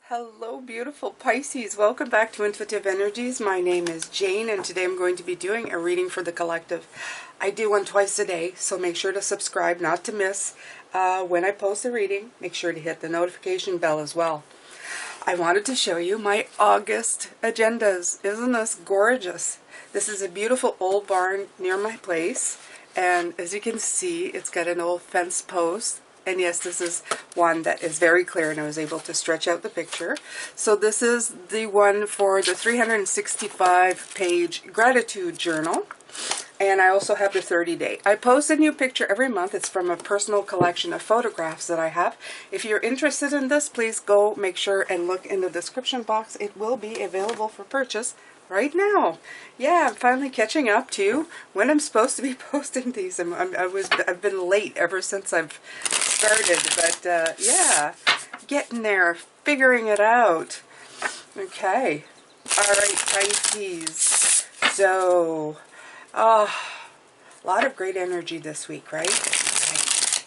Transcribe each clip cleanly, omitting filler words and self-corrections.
Hello, beautiful Pisces. Welcome back to Intuitive Energies. My name is Jane, and today I'm going to be doing a reading for the collective. I do one twice a day, so make sure to subscribe not to miss when I post a reading. Make sure to hit the notification bell as well. I wanted to show you my August agendas. Isn't this gorgeous? This is a beautiful old barn near my place, and as you can see, it's got an old fence post. And yes, this is one that is very clear, and I was able to stretch out the picture. So this is the one for the 365-page gratitude journal. And I also have the 30-day. I post a new picture every month. It's from a personal collection of photographs that I have. If you're interested in this, please go make sure and look in the description box. It will be available for purchase right now. Yeah, I'm finally catching up to when I'm supposed to be posting these. I've been late ever since I've started, but yeah, getting there, figuring it out. Okay, all right, Pisces. So, a lot of great energy this week, right? Okay.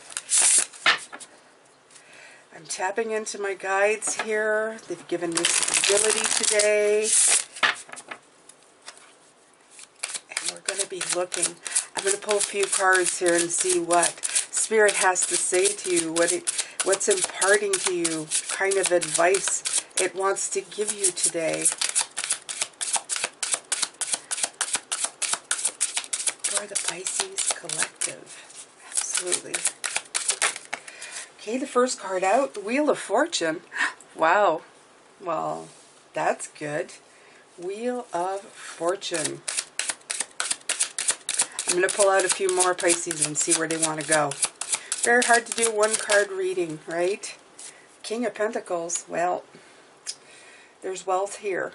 I'm tapping into my guides here. They've given me stability today. We're going to be looking. I'm going to pull a few cards here and see what Spirit has to say to you, what's imparting to you, kind of advice it wants to give you today. For the Pisces Collective. Absolutely. Okay, the first card out, the Wheel of Fortune. Wow. Well, that's good. Wheel of Fortune. I'm going to pull out a few more Pisces and see where they want to go. Very hard to do one card reading, right? King of Pentacles. Well, there's wealth here.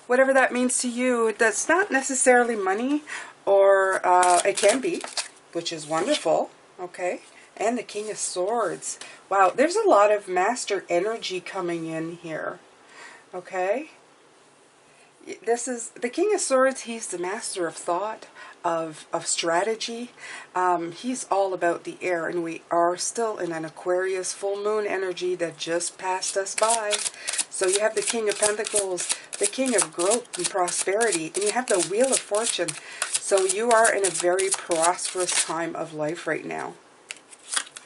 Whatever that means to you, that's not necessarily money, or it can be, which is wonderful. Okay. And the King of Swords. Wow, there's a lot of master energy coming in here. Okay. This is the King of Swords. He's the master of thought, of strategy. He's all about the air, and we are still in an Aquarius full moon energy that just passed us by. So you have the King of Pentacles, the King of growth and prosperity, and you have the Wheel of Fortune. So you are in a very prosperous time of life right now.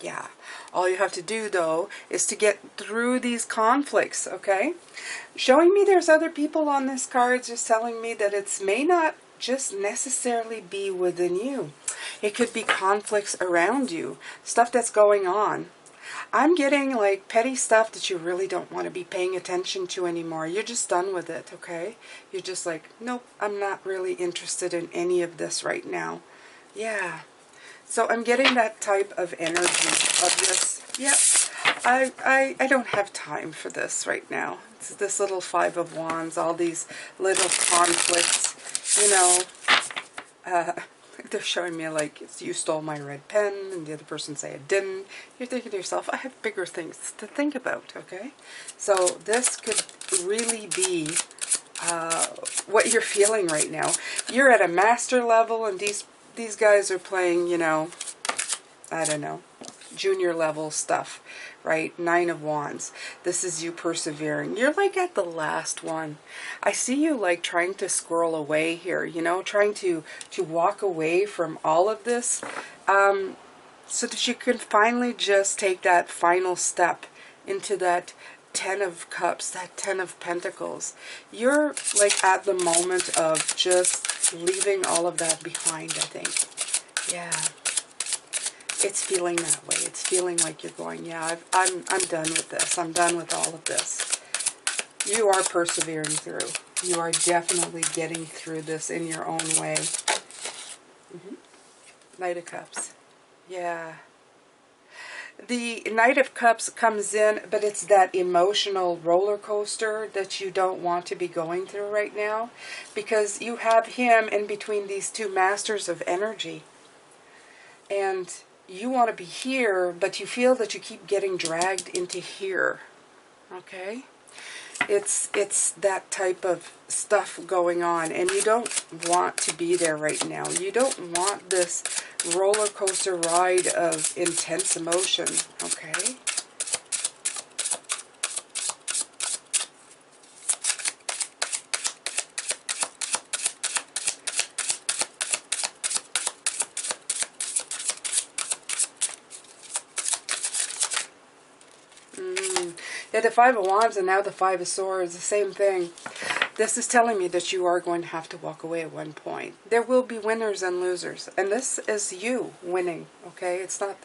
Yeah. All you have to do, though, is to get through these conflicts, okay? Showing me there's other people on this card, just telling me that it may not just necessarily be within you. It could be conflicts around you, stuff that's going on. I'm getting like petty stuff that you really don't want to be paying attention to anymore. You're just done with it, okay? You're just like, nope, I'm not really interested in any of this right now. Yeah. So I'm getting that type of energy of this. Yep, I don't have time for this right now. It's this little Five of Wands, all these little conflicts, you know. They're showing me like, you stole my red pen, and the other person say I didn't. You're thinking to yourself, I have bigger things to think about, okay? So this could really be what you're feeling right now. You're at a master level, and these guys are playing, you know, I don't know, junior level stuff, right? Nine of Wands. This is you persevering. You're like at the last one. I see you like trying to squirrel away here, you know, trying to walk away from all of this, so that you can finally just take that final step into that Ten of Cups, that Ten of Pentacles. You're like at the moment of just leaving all of that behind, I think. Yeah. It's feeling that way. It's feeling like you're going, yeah, I'm done with this. I'm done with all of this. You are persevering through. You are definitely getting through this in your own way. Knight of Cups. Yeah. The Knight of Cups comes in, but it's that emotional roller coaster that you don't want to be going through right now, because you have him in between these two masters of energy. And you want to be here, but you feel that you keep getting dragged into here. Okay? It's that type of stuff going on, and you don't want to be there right now. You don't want this roller coaster ride of intense emotion, okay? Yeah, the Five of Wands and now the Five of Swords, the same thing. This is telling me that you are going to have to walk away at one point. There will be winners and losers. And this is you winning, okay? It's not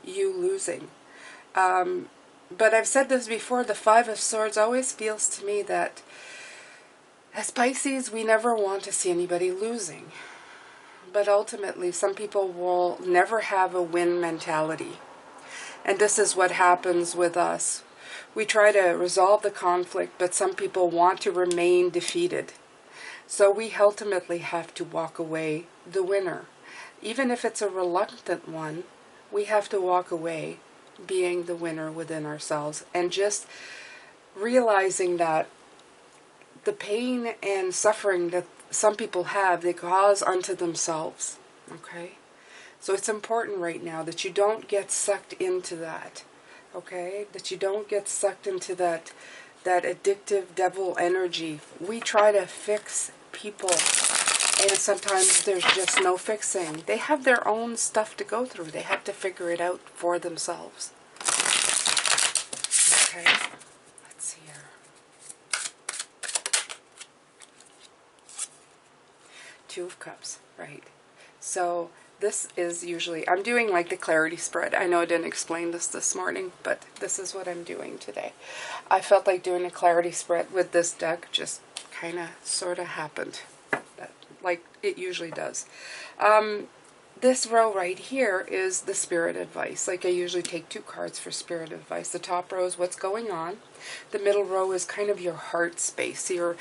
you losing. But I've said this before, the Five of Swords always feels to me that as Pisces, we never want to see anybody losing. But ultimately, some people will never have a win mentality. And this is what happens with us. We try to resolve the conflict, but some people want to remain defeated. So we ultimately have to walk away the winner. Even if it's a reluctant one, we have to walk away being the winner within ourselves. And just realizing that the pain and suffering that some people have, they cause unto themselves. Okay? So it's important right now that you don't get sucked into that. Okay, that you don't get sucked into that addictive devil energy. We try to fix people, and sometimes there's just no fixing. They have their own stuff to go through. They have to figure it out for themselves. Okay, let's see here. Two of Cups, right. So this is usually, I'm doing like the clarity spread. I know I didn't explain this morning, but this is what I'm doing today. I felt like doing a clarity spread with this deck, just kind of sort of happened, like it usually does. This row right here is the spirit advice. Like I usually take 2 cards for spirit advice. The top row is what's going on. The middle row is kind of your heart space, your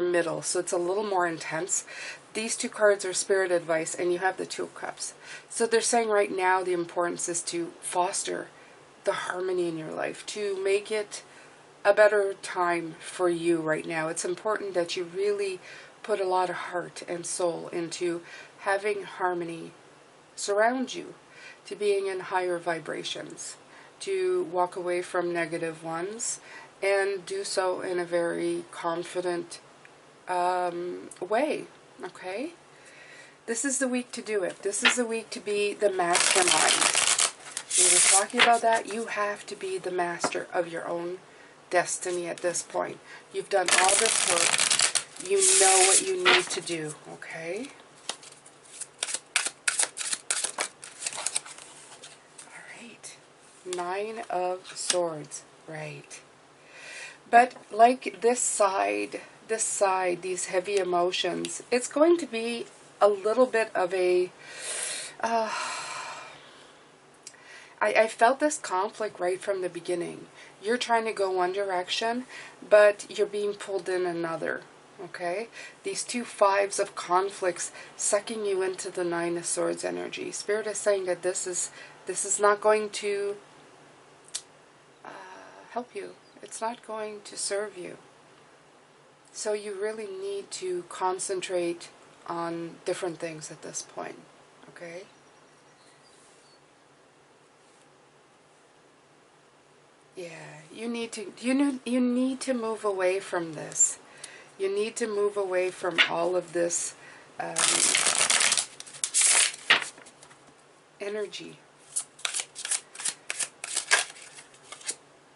middle. So it's a little more intense. These 2 cards are spirit advice, and you have the 2 of Cups. So they're saying right now the importance is to foster the harmony in your life, to make it a better time for you right now. It's important that you really put a lot of heart and soul into having harmony surround you, to being in higher vibrations, to walk away from negative ones, and do so in a very confident way. Okay? This is the week to do it. This is the week to be the mastermind. We were talking about that. You have to be the master of your own destiny at this point. You've done all this work. You know what you need to do. Okay? All right. 9 of Swords. Right. But like this side, these heavy emotions, it's going to be a little bit of a... I felt this conflict right from the beginning. You're trying to go one direction, but you're being pulled in another. Okay? These 2 fives of conflicts sucking you into the 9 of Swords energy. Spirit is saying that this is not going to help you. It's not going to serve you. So you really need to concentrate on different things at this point. Okay? Yeah, you need to move away from this. You need to move away from all of this energy,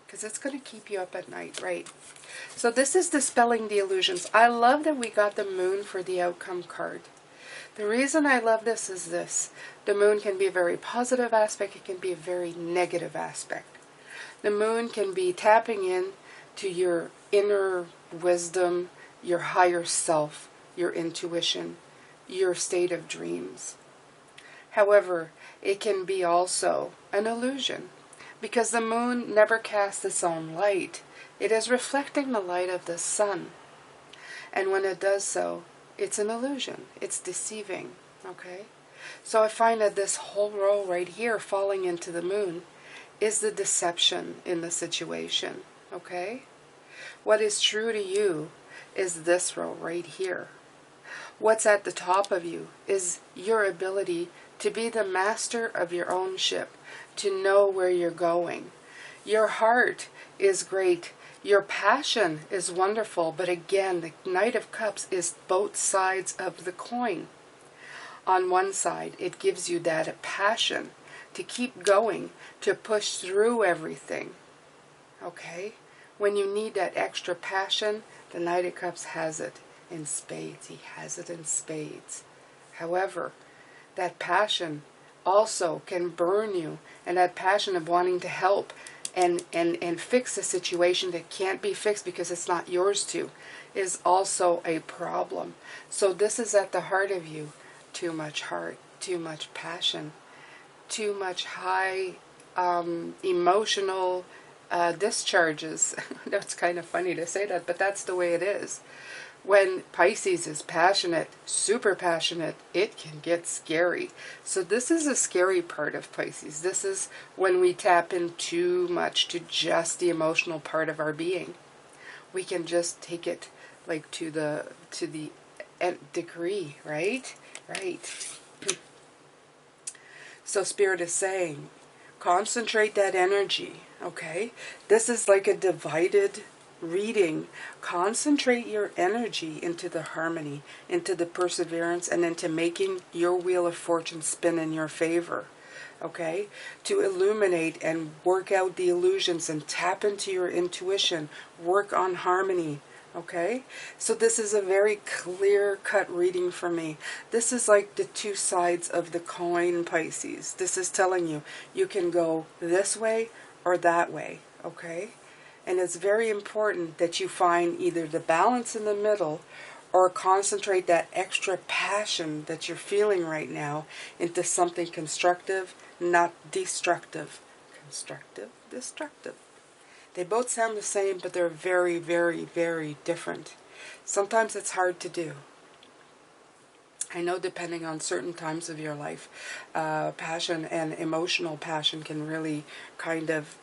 because it's going to keep you up at night, right? So this is dispelling the illusions. I love that we got the moon for the outcome card. The reason I love this is this. The moon can be a very positive aspect. It can be a very negative aspect. The moon can be tapping in to your inner wisdom, your higher self, your intuition, your state of dreams. However, it can be also an illusion, because the moon never casts its own light. It is reflecting the light of the sun. And when it does so, it's an illusion. It's deceiving. Okay? So I find that this whole row right here falling into the moon is the deception in the situation. Okay? What is true to you is this row right here. What's at the top of you is your ability to be the master of your own ship, to know where you're going. Your heart is great. Your passion is wonderful, but again, the Knight of Cups is both sides of the coin. On one side, it gives you that passion to keep going, to push through everything. Okay? When you need that extra passion, the Knight of Cups has it in spades. He has it in spades. However, that passion also can burn you, and that passion of wanting to help and fix a situation that can't be fixed because it's not yours to, is also a problem. So this is at the heart of you. Too much heart, too much passion, too much high emotional discharges. That's kind of funny to say that, but that's the way it is. When Pisces is passionate, super passionate, it can get scary. So this is a scary part of Pisces. This is when we tap in too much to just the emotional part of our being. We can just take it like to the nth degree, right? Right. So Spirit is saying, concentrate that energy, okay? This is like a divided reading. Concentrate your energy into the harmony, into the perseverance, and into making your wheel of fortune spin in your favor, okay? To illuminate and work out the illusions and tap into your intuition, work on harmony, okay? So this is a very clear-cut reading for me. This is like the two sides of the coin, Pisces. This is telling you, you can go this way or that way, okay? And it's very important that you find either the balance in the middle or concentrate that extra passion that you're feeling right now into something constructive, not destructive. Constructive, destructive. They both sound the same, but they're very, very, very different. Sometimes it's hard to do. I know depending on certain times of your life, passion and emotional passion can really kind of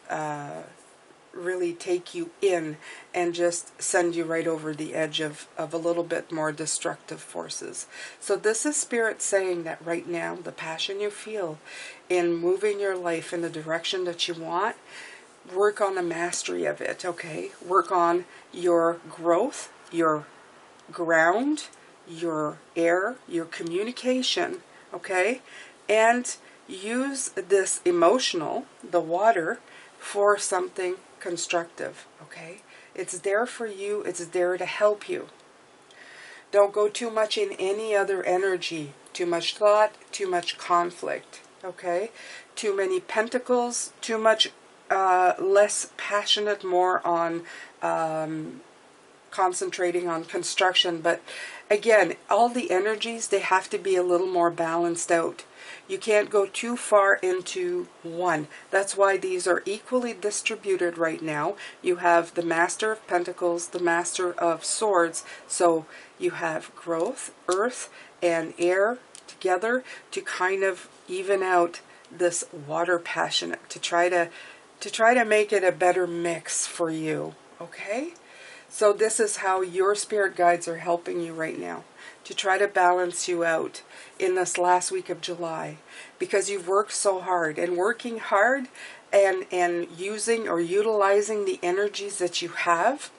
really take you in and just send you right over the edge of a little bit more destructive forces. So this is Spirit saying that right now, the passion you feel in moving your life in the direction that you want, work on the mastery of it, okay? Work on your growth, your ground, your air, your communication, okay? And use this emotional, the water, for something constructive, okay? It's there for you. It's there to help you. Don't go too much in any other energy. Too much thought, too much conflict, okay? Too many pentacles, too much less passionate, more on concentrating on construction. But again, all the energies, they have to be a little more balanced out. You can't go too far into one. That's why these are equally distributed right now. You have the Master of Pentacles, the Master of Swords. So you have growth, earth, and air together to kind of even out this water passionate, to try to make it a better mix for you, okay? So this is how your spirit guides are helping you right now, to try to balance you out in this last week of July, because you've worked so hard, and working hard and using or utilizing the energies that you have,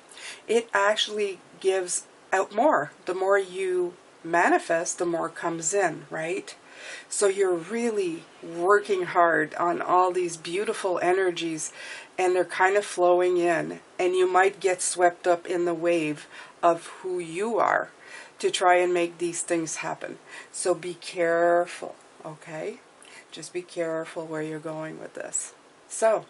it actually gives out more. The more you manifest, the more comes in, right? So you're really working hard on all these beautiful energies, and they're kind of flowing in, and you might get swept up in the wave of who you are to try and make these things happen. So be careful, okay? Just be careful where you're going with this. So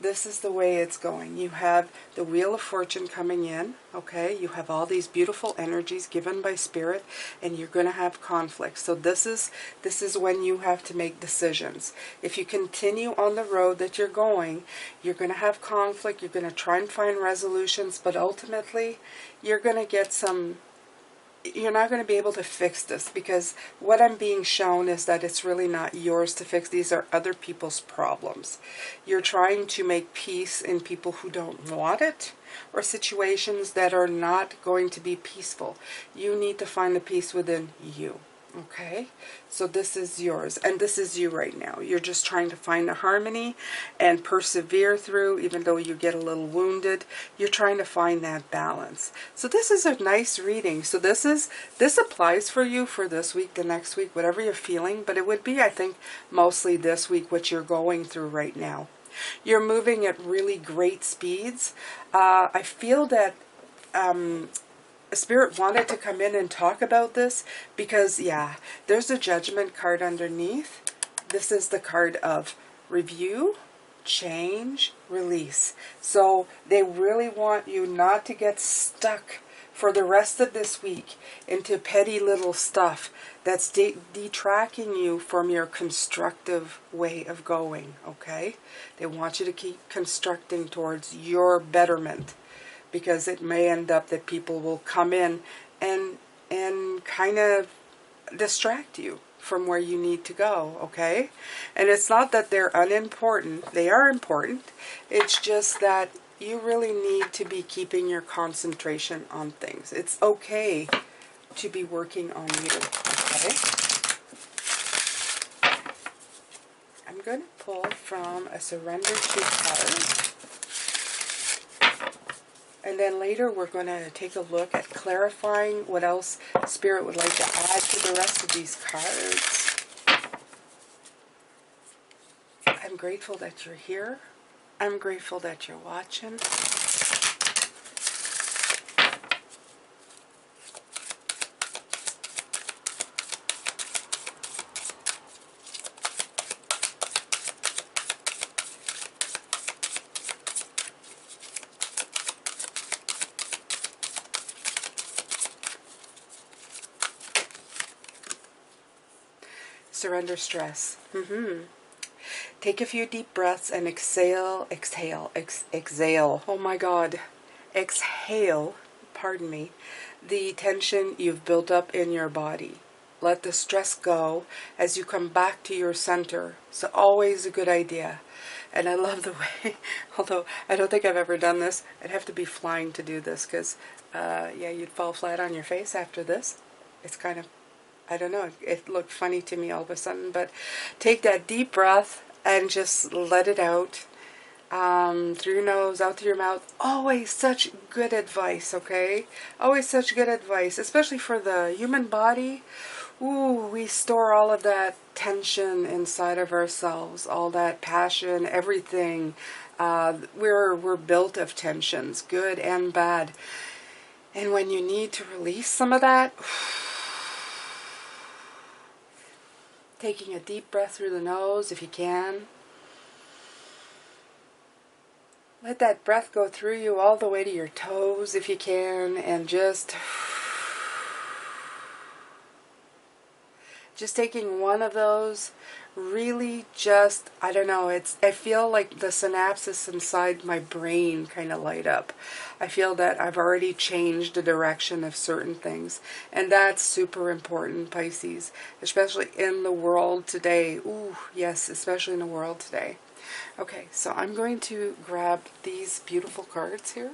this is the way it's going. You have the Wheel of Fortune coming in, okay? You have all these beautiful energies given by Spirit, and you're going to have conflict. So this is when you have to make decisions. If you continue on the road that you're going, you're going to have conflict. You're going to try and find resolutions, but ultimately you're going to get some... You're not going to be able to fix this, because what I'm being shown is that it's really not yours to fix. These are other people's problems. You're trying to make peace in people who don't want it, or situations that are not going to be peaceful. You need to find the peace within you. Okay, so this is yours, and this is you right now. You're just trying to find a harmony and persevere through, even though you get a little wounded. You're trying to find that balance. So this is a nice reading. So this applies for you for this week, the next week, whatever you're feeling. But it would be, I think, mostly this week, what you're going through right now. You're moving at really great speeds. I feel that Spirit wanted to come in and talk about this because, yeah, there's a Judgment card underneath. This is the card of review, change, release. So they really want you not to get stuck for the rest of this week into petty little stuff that's detracting you from your constructive way of going, okay? They want you to keep constructing towards your betterment, because it may end up that people will come in and kind of distract you from where you need to go, okay? And it's not that they're unimportant. They are important. It's just that you really need to be keeping your concentration on things. It's okay to be working on you, okay? I'm going to pull from a Surrender to card. And then later we're going to take a look at clarifying what else Spirit would like to add to the rest of these cards. I'm grateful that you're here. I'm grateful that you're watching. Surrender stress. Take a few deep breaths and exhale, exhale. Oh my God. Exhale, pardon me, the tension you've built up in your body. Let the stress go as you come back to your center. So always a good idea. And I love the way, although I don't think I've ever done this, I'd have to be flying to do this because, yeah, you'd fall flat on your face after this. It's kind of, I don't know, it looked funny to me all of a sudden, but take that deep breath and just let it out. Through your nose, out through your mouth. Always such good advice, okay? Always such good advice, especially for the human body. Ooh, we store all of that tension inside of ourselves, all that passion, everything. We're built of tensions, good and bad. And when you need to release some of that, taking a deep breath through the nose if you can. Let that breath go through you all the way to your toes if you can, and just taking one of those, really just, I don't know, I feel like the synapses inside my brain kind of light up. I feel that I've already changed the direction of certain things, and that's super important, Pisces, especially in the world today. Ooh, yes, especially in the world today. Okay, so I'm going to grab these beautiful cards here.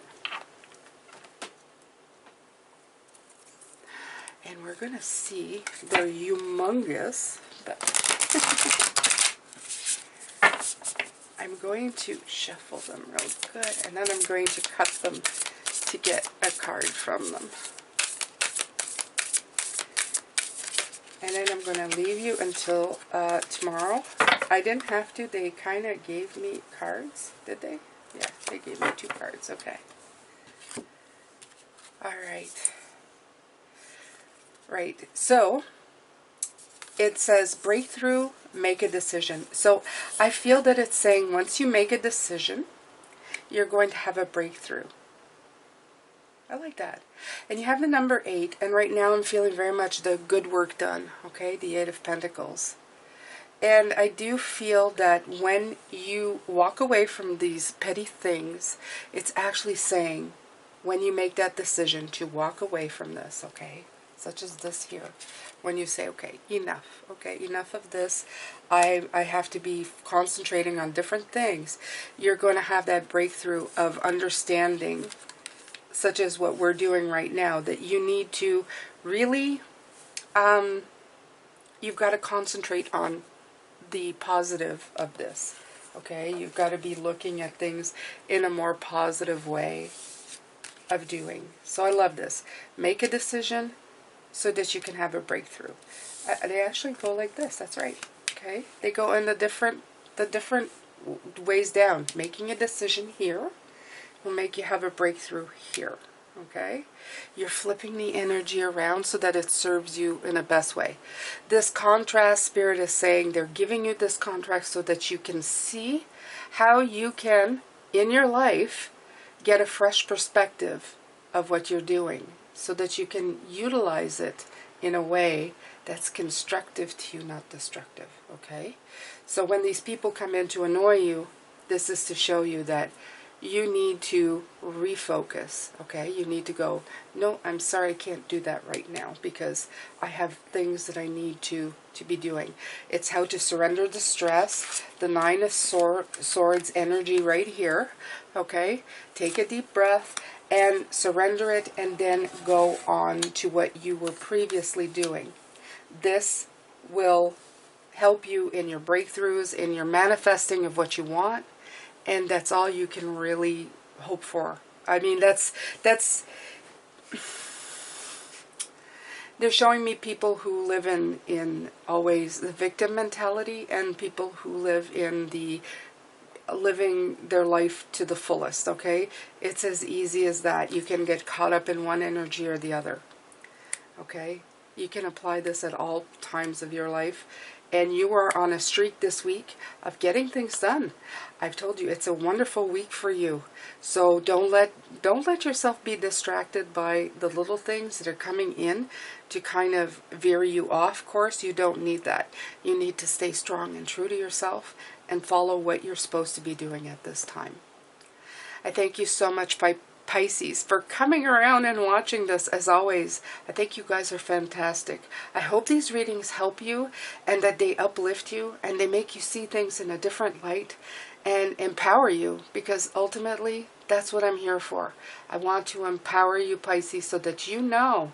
And we're going to see, they're humongous, but I'm going to shuffle them real good, and then I'm going to cut them to get a card from them. And then I'm going to leave you until tomorrow. I didn't have to. They kind of gave me cards, did they? Yeah, they gave me 2 cards. Okay. All right. Right. So, it says breakthrough, make a decision. So, I feel that it's saying once you make a decision, you're going to have a breakthrough. I like that. And you have the number 8, and right now I'm feeling very much the good work done, okay? The 8 of Pentacles. And I do feel that when you walk away from these petty things, it's actually saying, when you make that decision to walk away from this, okay? Such as this here. When you say, okay, enough of this. I have to be concentrating on different things. You're going to have that breakthrough of understanding, such as what we're doing right now, that you need to really, you've got to concentrate on the positive of this, okay? You've got to be looking at things in a more positive way of doing. So I love this. Make a decision so that you can have a breakthrough. They actually go like this, that's right, okay? They go in the different ways down. Making a decision here will make you have a breakthrough here. Okay? You're flipping the energy around so that it serves you in a best way. This contrast, Spirit is saying they're giving you this contrast so that you can see how you can, in your life, get a fresh perspective of what you're doing so that you can utilize it in a way that's constructive to you, not destructive. Okay? So when these people come in to annoy you, this is to show you that you need to refocus, okay? You need to go, no, I'm sorry, I can't do that right now because I have things that I need to be doing. It's how to surrender the stress, the Nine of Swords energy right here, okay? Take a deep breath and surrender it and then go on to what you were previously doing. This will help you in your breakthroughs, in your manifesting of what you want. And that's all you can really hope for. I mean, that's they're showing me people who live in always the victim mentality and people who live in the living their life to the fullest, okay? It's as easy as that. You can get caught up in one energy or the other, okay? You can apply this at all times of your life. And you are on a streak this week of getting things done. I've told you, it's a wonderful week for you. So don't let yourself be distracted by the little things that are coming in to kind of veer you off course. You don't need that. You need to stay strong and true to yourself and follow what you're supposed to be doing at this time. I thank you so much, Pisces, for coming around and watching this. As always, I think you guys are fantastic. I hope these readings help you and that they uplift you and they make you see things in a different light and empower you, because ultimately that's what I'm here for. I want to empower you, Pisces, so that you know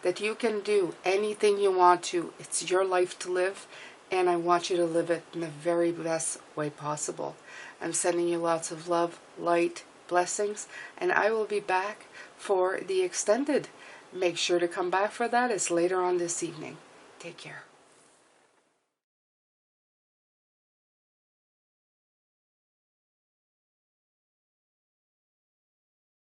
that you can do anything you want to. It's your life to live, and I want you to live it in the very best way possible. I'm sending you lots of love, light, blessings, and I will be back for the extended. Make sure to come back for that. It's later on this evening. Take care.